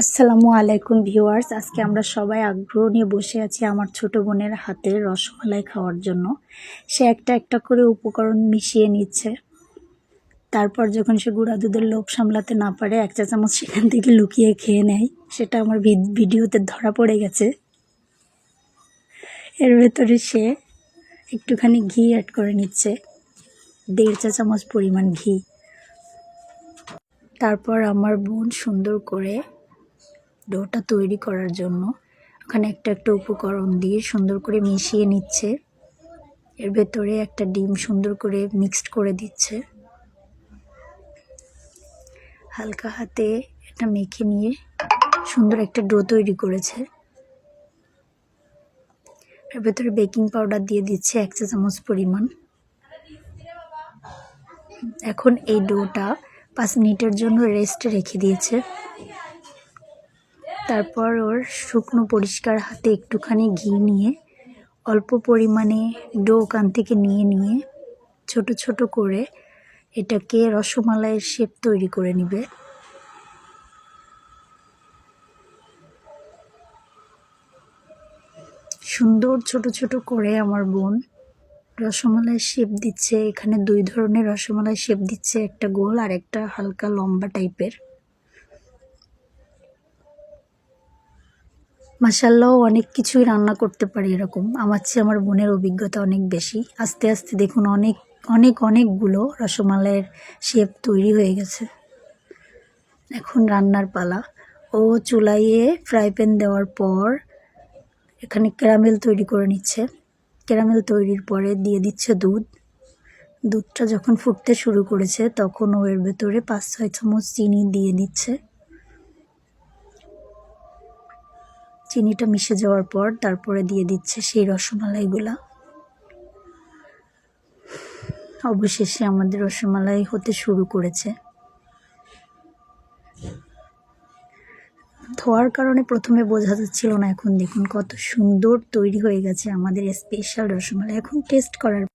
আসসালামু আলাইকুম ভিউয়ার্স, আজকে আমরা সবাই আগ্রহ নিয়ে বসে আছি আমার ছোট বোনের হাতের রসমালাই খাওয়ার জন্য। সে একটা একটা করে উপকরণ মিশিয়ে নিচ্ছে। তারপর যখন সে গুঁড়া দুধের লোভ সামলাতে না পারে 1 চা চামচ সেখান থেকে লুকিয়ে খেয়ে নেয়। সেটা আমার ভিডিওতে ধরা পড়ে গেছে। এর ভেতরে সে একটুখানি ঘি অ্যাড করে নিচ্ছে, 1.5 চা চামচ পরিমাণ ঘি। তারপর আমার বোন সুন্দর করে ডোটা তৈরি করার জন্য ওখানে একটা একটা উপকরণ দিয়ে সুন্দর করে মিশিয়ে নিচ্ছে। এর ভেতরে একটা ডিম সুন্দর করে মিক্সড করে দিচ্ছে। হালকা হাতে এটা মেখে নিয়ে সুন্দর একটা ডো তৈরি করেছে। এর ভেতরে বেকিং পাউডার দিয়ে দিচ্ছে 1 চা চামচ পরিমাণ। এখন এই ডোটা 5 মিনিটের জন্য রেস্টে রেখে দিয়েছে। তারপর ওর শুকনো পরিষ্কার হাতে একটুখানি ঘি নিয়ে অল্প পরিমাণে ডো ওখান থেকে নিয়ে ছোট ছোট করে এটাকে রসমালাইয়ের শেপ তৈরি করে নেবে। সুন্দর ছোট ছোট করে আমার বোন রসমালাইয়ের শেপ দিচ্ছে। এখানে 2 ধরনের রসমালাই শেপ দিচ্ছে, একটা গোল আর একটা হালকা লম্বা টাইপের। মাশাআল্লাহ, অনেক কিছুই রান্না করতে পারি এরকম। আমার চেয়ে আমার বোনের অভিজ্ঞতা অনেক বেশি। আস্তে আস্তে দেখুন অনেকগুলো রসমালাইয়ের শেপ তৈরি হয়ে গেছে। এখন রান্নার পালা। ও চুলাইয়ে ফ্রাই প্যান দেওয়ার পর এখানে ক্যারামেল তৈরি করে নিচ্ছে। ক্যারামেল তৈরির পরে দিয়ে দিচ্ছে দুধটা যখন ফুটতে শুরু করেছে তখন ও এর ভেতরে 5-6 চামচ চিনি দিয়ে দিচ্ছে। চিনিটা মিশে যাওয়ার পর তারপরে দিয়ে দিচ্ছে সেই রসমালাইগুলা। অবশেষে আমাদের রসমালাই হতে শুরু করেছে। ধোয়ার কারণে প্রথমে বোঝা যাচ্ছিল না, এখন দেখুন কত সুন্দর তৈরি হয়ে গেছে আমাদের স্পেশাল রসমালাই। এখন টেস্ট করার